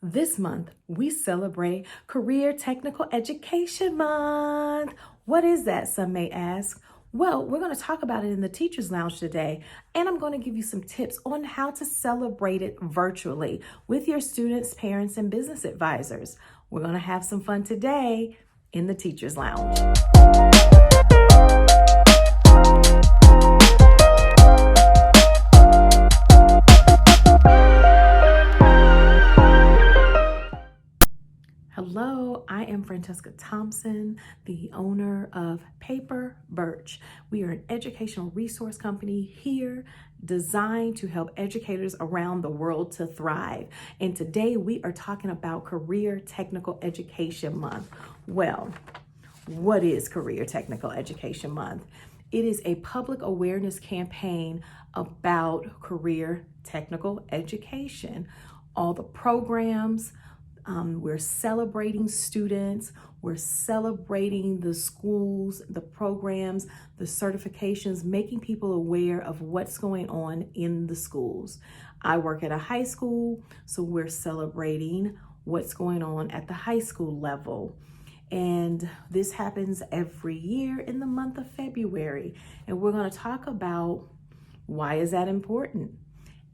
This month, we celebrate Career Technical Education Month. What is that, some may ask? Well, we're going to talk about it in the Teacher's Lounge today, and I'm going to give you some tips on how to celebrate it virtually with your students, parents, and business advisors. We're going to have some fun today in the Teacher's Lounge. Hello, I am Francesca Thompson, the owner of Paper Birch. We are an educational resource company here designed to help educators around the world to thrive. And today we are talking about Career Technical Education Month. Well, what is Career Technical Education Month? It is a public awareness campaign about career technical education. All the programs, we're celebrating students, we're celebrating the schools, the programs, the certifications, making people aware of what's going on in the schools. I work at a high school, so we're celebrating what's going on at the high school level. And this happens every year in the month of February. And we're going to talk about why is that important?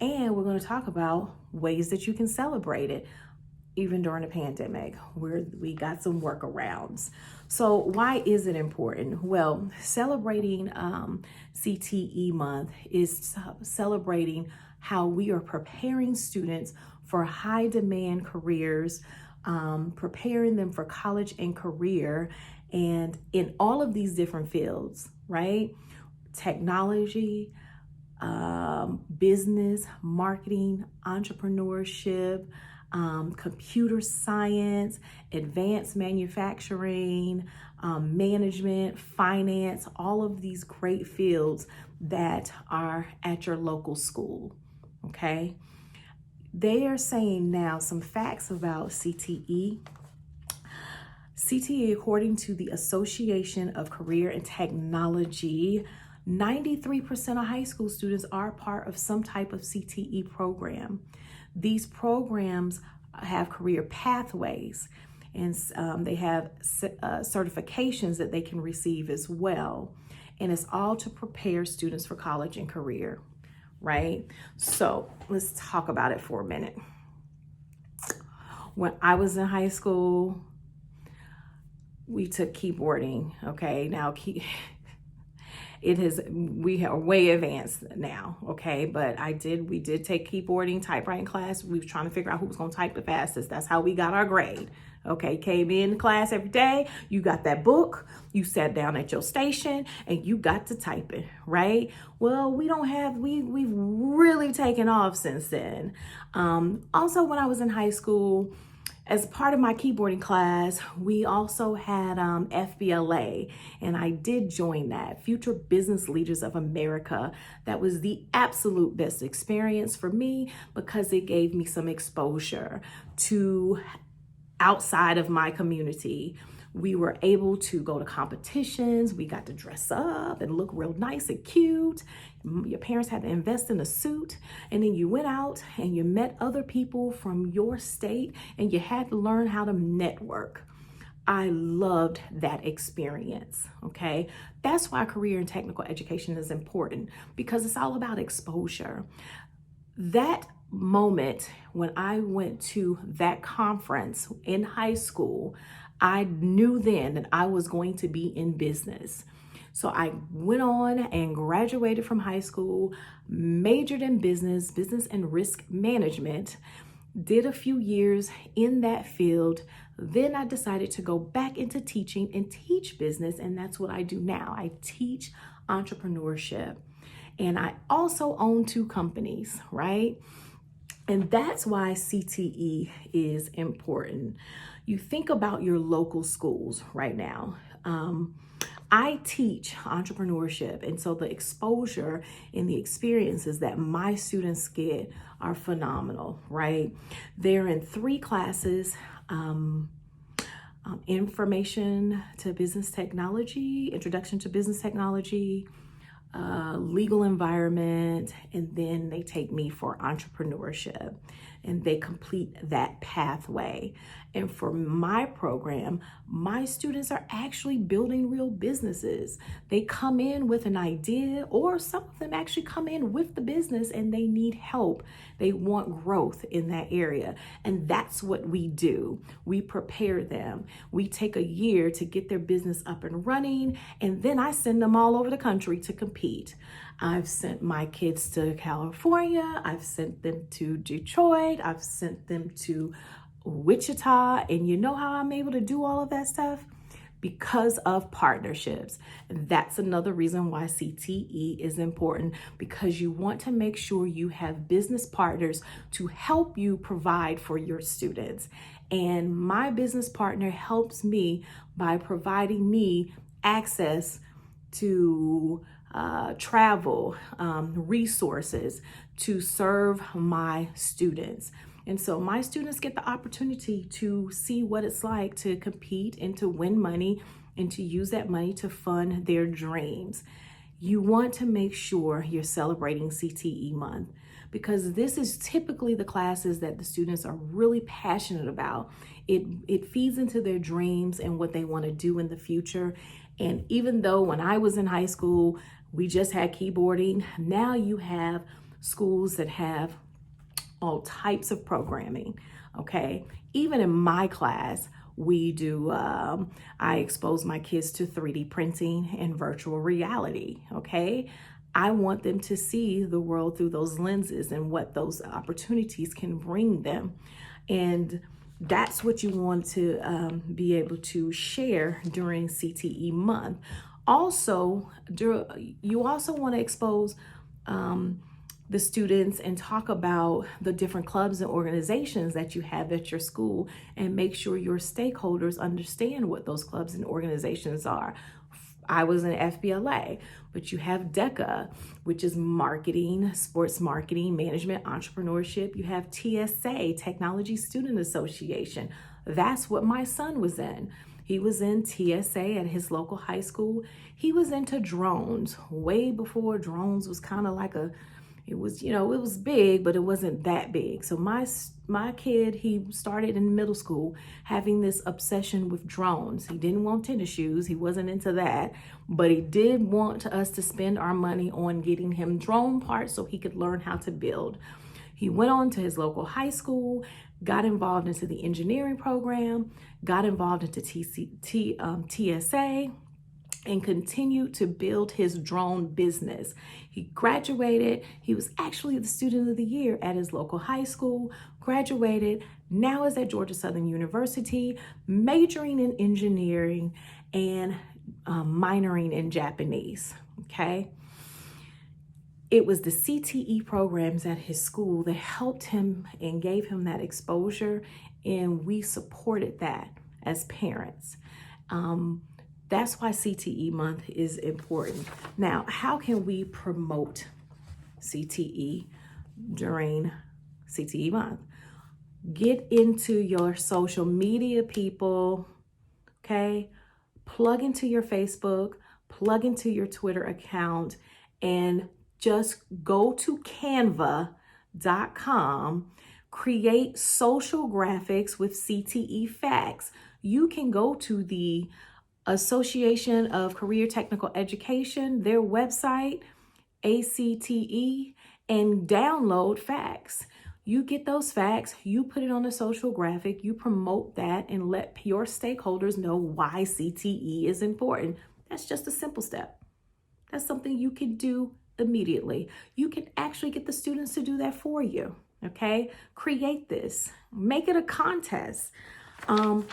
And we're going to talk about ways that you can celebrate it. Even during the pandemic, where we got some workarounds. So why is it important? Well, celebrating CTE month is celebrating how we are preparing students for high demand careers, preparing them for college and career, and in all of these different fields, right? Technology, business, marketing, entrepreneurship, computer science, advanced manufacturing, management, finance, all of these great fields that are at your local school, okay? They are saying now some facts about CTE. CTE, according to the Association of Career and Technology, 93% of high school students are part of some type of CTE program. These programs have career pathways, and they have certifications that they can receive as well. And it's all to prepare students for college and career, right? So let's talk about it for a minute. When I was in high school, we took keyboarding, okay? Now, we are way advanced now, okay? But we did take keyboarding, typewriting class. We were trying to figure out who was gonna type the fastest. That's how we got our grade, okay? Came in class every day, you got that book, you sat down at your station, and you got to type it, right? Well, we've really taken off since then. Also, when I was in high school, as part of my keyboarding class, we also had FBLA, and I did join that, Future Business Leaders of America. That was the absolute best experience for me because it gave me some exposure to outside of my community. We were able to go to competitions. We got to dress up and look real nice and cute. Your parents had to invest in a suit. And then you went out and you met other people from your state and you had to learn how to network. I loved that experience, okay? That's why career and technical education is important, because it's all about exposure. That moment when I went to that conference in high school, I knew then that I was going to be in business. So I went on and graduated from high school, majored in business and risk management, did a few years in that field. Then I decided to go back into teaching and teach business, and that's what I do now. I teach entrepreneurship, and I also own 2 companies, right? And that's why CTE is important. You think about your local schools right now. I teach entrepreneurship, and so the exposure and the experiences that my students get are phenomenal, right? They're in 3 classes, information to business technology, introduction to business technology, legal environment, and then they take me for entrepreneurship. and they complete that pathway. And for my program, my students are actually building real businesses. They come in with an idea, or some of them actually come in with the business and they need help. They want growth in that area. And that's what we do. We prepare them. We take a year to get their business up and running, and then I send them all over the country to compete. I've sent my kids to California. I've sent them to Detroit. I've sent them to Wichita. And you know how I'm able to do all of that stuff? Because of partnerships. And that's another reason why CTE is important, because you want to make sure you have business partners to help you provide for your students. And my business partner helps me by providing me access to travel, resources to serve my students. And so my students get the opportunity to see what it's like to compete and to win money and to use that money to fund their dreams. You want to make sure you're celebrating CTE month, because this is typically the classes that the students are really passionate about. It feeds into their dreams and what they want to do in the future. And even though when I was in high school, we just had keyboarding, now you have schools that have all types of programming, okay? Even in my class, we do, I expose my kids to 3D printing and virtual reality, okay? I want them to see the world through those lenses and what those opportunities can bring them. And that's what you want to be able to share during CTE month. Also, you also want to expose the students and talk about the different clubs and organizations that you have at your school, and make sure your stakeholders understand what those clubs and organizations are. I was in FBLA, but you have DECA, which is marketing, sports marketing, management, entrepreneurship. You have TSA, Technology Student Association. That's what my son was in. He was in TSA at his local high school. He was into drones way before drones was kind of like it was big, but it wasn't that big. So my kid, he started in middle school having this obsession with drones. He didn't want tennis shoes. He wasn't into that, but he did want us to spend our money on getting him drone parts so he could learn how to build. He went on to his local high school, got involved into the engineering program, got involved into TSA, and continued to build his drone business. He graduated. He was actually the student of the year at his local high school, graduated, now is at Georgia Southern University, majoring in engineering and minoring in Japanese, okay? It was the CTE programs at his school that helped him and gave him that exposure, and we supported that as parents. That's why CTE month is important. Now, how can we promote CTE during CTE month? Get into your social media, people, okay? Plug into your Facebook, plug into your Twitter account, and just go to canva.com, create social graphics with CTE facts. You can go to the Association of Career Technical Education, their website, ACTE, and download facts. You get those facts, you put it on a social graphic, you promote that, and let your stakeholders know why CTE is important. That's just a simple step. That's something you can do immediately. You can actually get the students to do that for you, okay? Create this, make it a contest.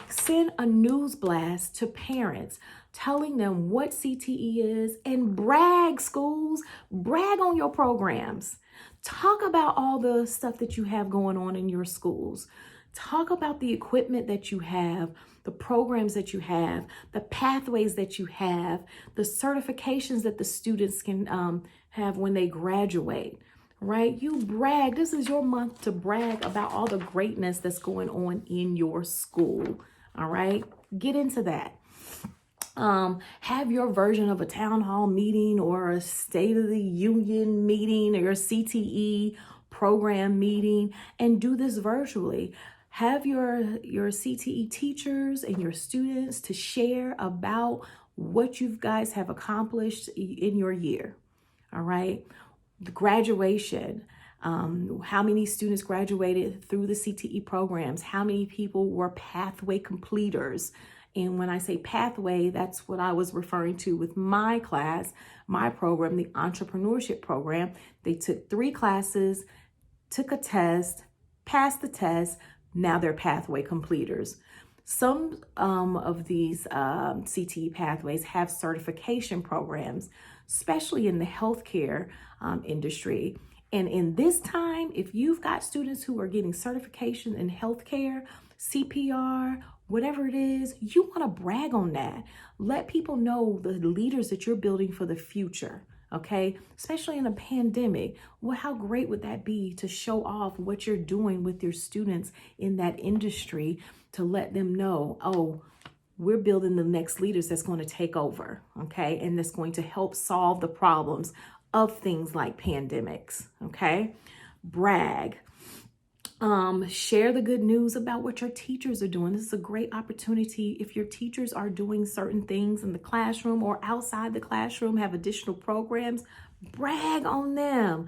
Send a news blast to parents telling them what CTE is, and brag, schools, brag on your programs. Talk about all the stuff that you have going on in your schools. Talk about the equipment that you have, the programs that you have, the pathways that you have, the certifications that the students can have when they graduate. Right? You brag. This is your month to brag about all the greatness that's going on in your school. All right? Get into that. Have your version of a town hall meeting or a State of the Union meeting or your CTE program meeting, and do this virtually. Have your CTE teachers and your students to share about what you guys have accomplished in your year. All right. The graduation. How many students graduated through the CTE programs? How many people were pathway completers? And when I say pathway, that's what I was referring to with my class, my program, the entrepreneurship program. They took 3 classes, took a test, passed the test. Now they're pathway completers. Some of these CTE pathways have certification programs, especially in the healthcare industry. And in this time, if you've got students who are getting certification in healthcare, CPR, whatever it is, you want to brag on that. Let people know the leaders that you're building for the future, okay? Especially in a pandemic. Well, how great would that be to show off what you're doing with your students in that industry, to let them know, oh, we're building the next leaders that's going to take over, okay? And that's going to help solve the problems of things like pandemics, okay? Brag. Share the good news about what your teachers are doing. This is a great opportunity. If your teachers are doing certain things in the classroom or outside the classroom, have additional programs, brag on them.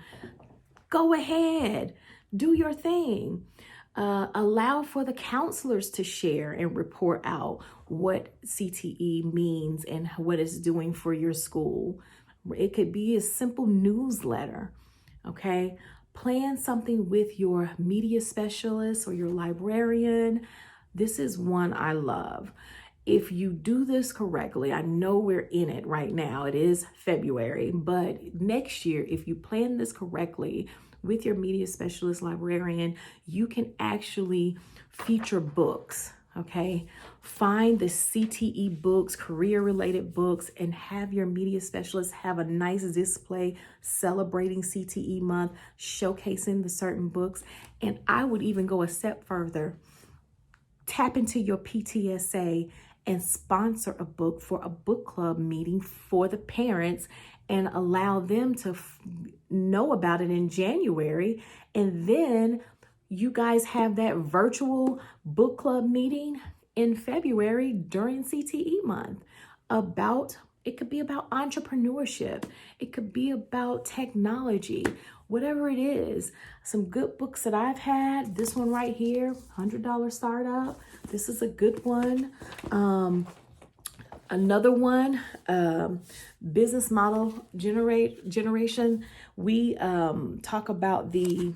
Go ahead, do your thing. Allow for the counselors to share and report out what CTE means and what it's doing for your school. It could be a simple newsletter, okay? Plan something with your media specialist or your librarian. This is one I love. If you do this correctly, I know we're in it right now. It is February, but next year, if you plan this correctly with your media specialist, librarian, you can actually feature books. Okay, find the CTE books, career-related books, and have your media specialist have a nice display celebrating CTE month, showcasing the certain books. And I would even go a step further. Tap into your PTSA and sponsor a book for a book club meeting for the parents and allow them to know about it in January. And then you guys have that virtual book club meeting in February during CTE month. It could be about entrepreneurship. It could be about technology, whatever it is. Some good books that I've had. This one right here, $100 Startup. This is a good one. Another one, Business Model Generation. We talk about the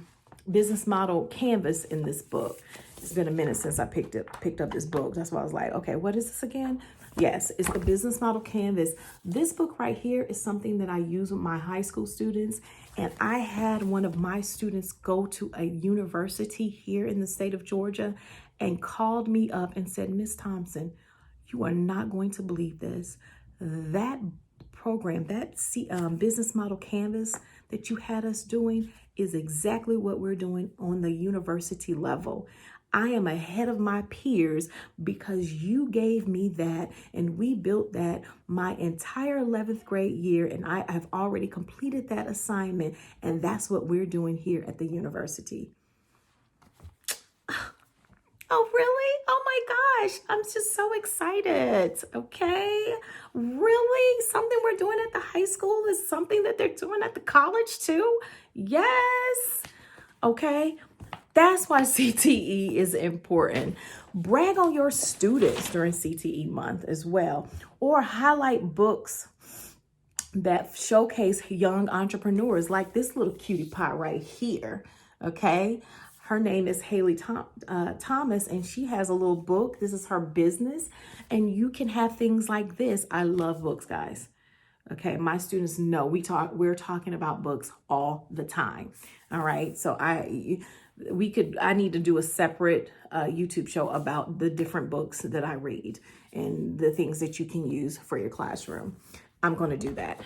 business model canvas in this book. It's been a minute since I picked up this book. That's why I was like, okay, what is this again? Yes, it's the business model canvas. This book right here is something that I use with my high school students. And I had one of my students go to a university here in the state of Georgia and called me up and said, Miss Thompson, you are not going to believe this. That program, that business model canvas that you had us doing is exactly what we're doing on the university level. I am ahead of my peers because you gave me that, and we built that my entire 11th grade year, and I have already completed that assignment, and that's what we're doing here at the university. Oh, really? Oh my gosh, I'm just so excited, okay? Really? Something we're doing at the high school is something that they're doing at the college too? Yes. Okay. That's why CTE is important. Brag on your students during CTE month as well, or highlight books that showcase young entrepreneurs like this little cutie pie right here, okay? Her name is Haley Thomas, and she has a little book. This is her business, and you can have things like this. I love books, guys. Okay, my students know we're talking about books all the time. All right, so I need to do a separate YouTube show about the different books that I read and the things that you can use for your classroom. I'm going to do that.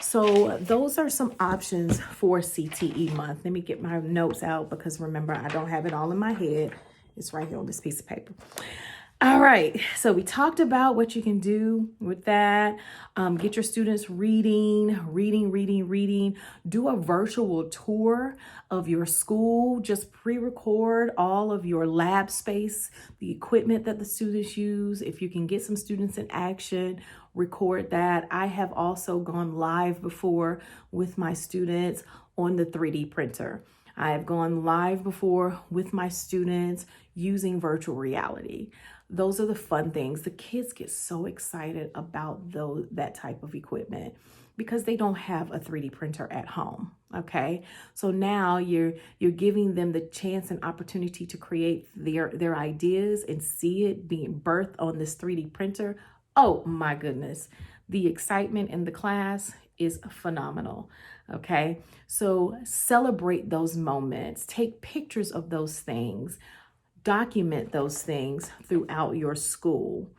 So those are some options for CTE month. Let me get my notes out because remember, I don't have it all in my head. It's right here on this piece of paper. All right, so we talked about what you can do with that. Get your students reading. Do a virtual tour of your school. Just pre-record all of your lab space, the equipment that the students use. If you can get some students in action, record that. I have also gone live before with my students on the 3D printer. I have gone live before with my students using virtual reality. Those are the fun things. The kids get so excited about that type of equipment because they don't have a 3D printer at home. Okay, so now you're giving them the chance and opportunity to create their ideas and see it being birthed on this 3D printer. Oh my goodness, the excitement in the class is phenomenal. Okay, so celebrate those moments, take pictures of those things, document those things throughout your school.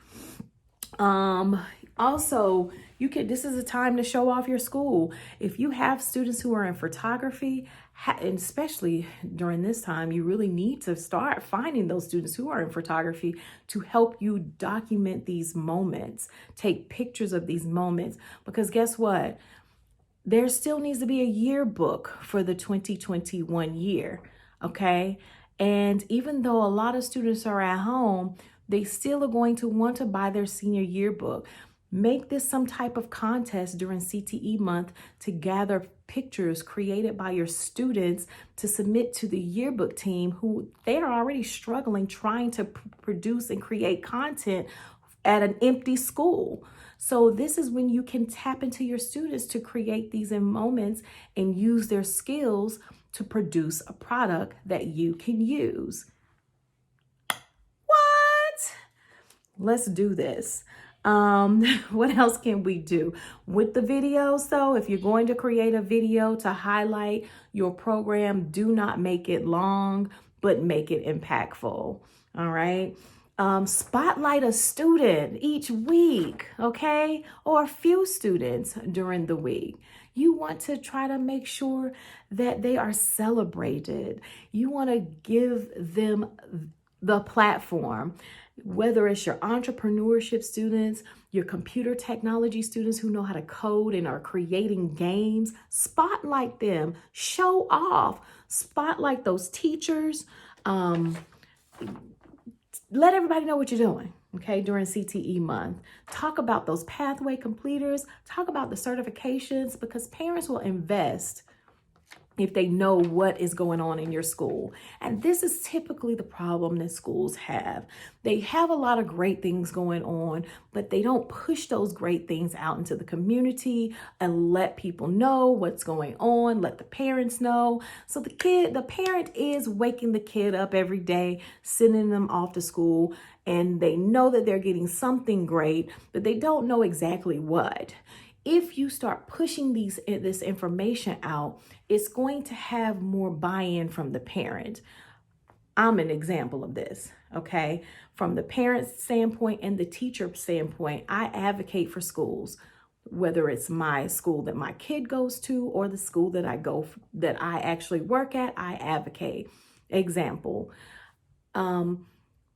Also, this is a time to show off your school. If you have students who are in photography, and especially during this time, you really need to start finding those students who are in photography to help you document these moments, take pictures of these moments, because guess what? There still needs to be a yearbook for the 2021 year, okay? And even though a lot of students are at home, they still are going to want to buy their senior yearbook. Make this some type of contest during CTE month to gather pictures created by your students to submit to the yearbook team, who they are already struggling trying to produce and create content at an empty school. So this is when you can tap into your students to create these moments and use their skills to produce a product that you can use. What? Let's do this. What else can we do with the videos though? If you're going to create a video to highlight your program, do not make it long, but make it impactful. All right. Spotlight a student each week, okay? Or a few students during the week. You want to try to make sure that they are celebrated. You want to give them the platform, whether it's your entrepreneurship students, your computer technology students who know how to code and are creating games. Spotlight them, show off, spotlight those teachers. Let everybody know what you're doing, okay, during CTE month. Talk about those pathway completers. Talk about the certifications, because parents will invest if they know what is going on in your school. And this is typically the problem that schools have. They have a lot of great things going on, but they don't push those great things out into the community and let people know what's going on, let the parents know. So the parent is waking the kid up every day, sending them off to school, and they know that they're getting something great, but they don't know exactly what. If you start pushing this information out, it's going to have more buy-in from the parent. I'm an example of this, okay? From the parent's standpoint and the teacher standpoint, I advocate for schools, whether it's my school that my kid goes to or the school that I actually work at, I advocate. Example,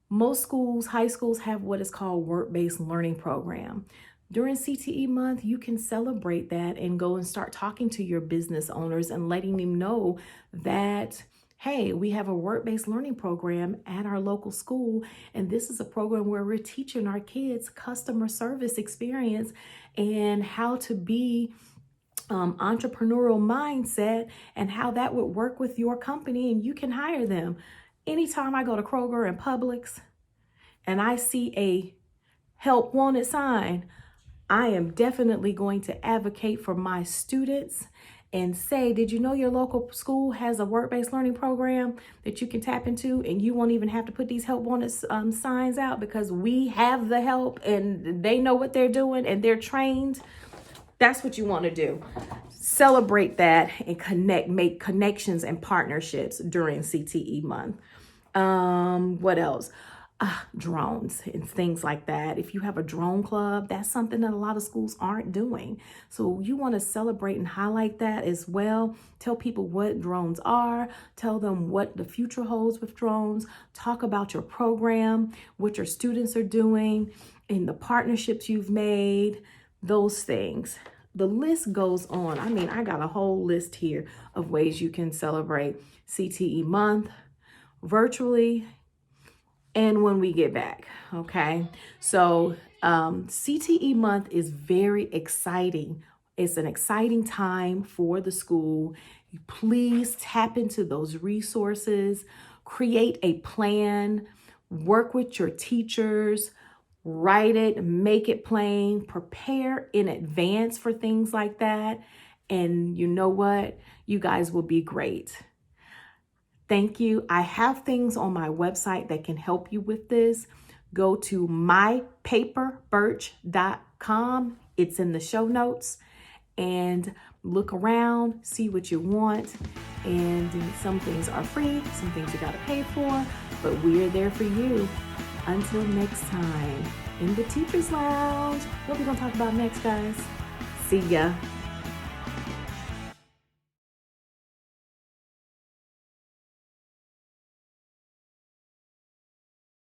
most schools, high schools, have what is called work-based learning program. During CTE month, you can celebrate that and go and start talking to your business owners and letting them know that, hey, we have a work-based learning program at our local school, and this is a program where we're teaching our kids customer service experience and how to be entrepreneurial mindset and how that would work with your company, and you can hire them. Anytime I go to Kroger and Publix and I see a help wanted sign, I am definitely going to advocate for my students and say, did you know your local school has a work-based learning program that you can tap into, and you won't even have to put these help wanted signs out because we have the help and they know what they're doing and they're trained? That's what you want to do. Celebrate that and make connections and partnerships during CTE month. What else? drones and things like that. If you have a drone club, that's something that a lot of schools aren't doing. So you want to celebrate and highlight that as well. Tell people what drones are, tell them what the future holds with drones, talk about your program, what your students are doing, and the partnerships you've made, those things. The list goes on. I mean, I got a whole list here of ways you can celebrate CTE month virtually and when we get back, okay? So CTE month is very exciting. It's an exciting time for the school. Please tap into those resources, create a plan, work with your teachers, write it, make it plain, prepare in advance for things like that. And you know what? You guys will be great. Thank you. I have things on my website that can help you with this. Go to mypaperbirch.com. It's in the show notes. And look around, see what you want. And some things are free, some things you got to pay for, but we're there for you. Until next time, in the Teacher's Lounge. What are we going to talk about next, guys? See ya.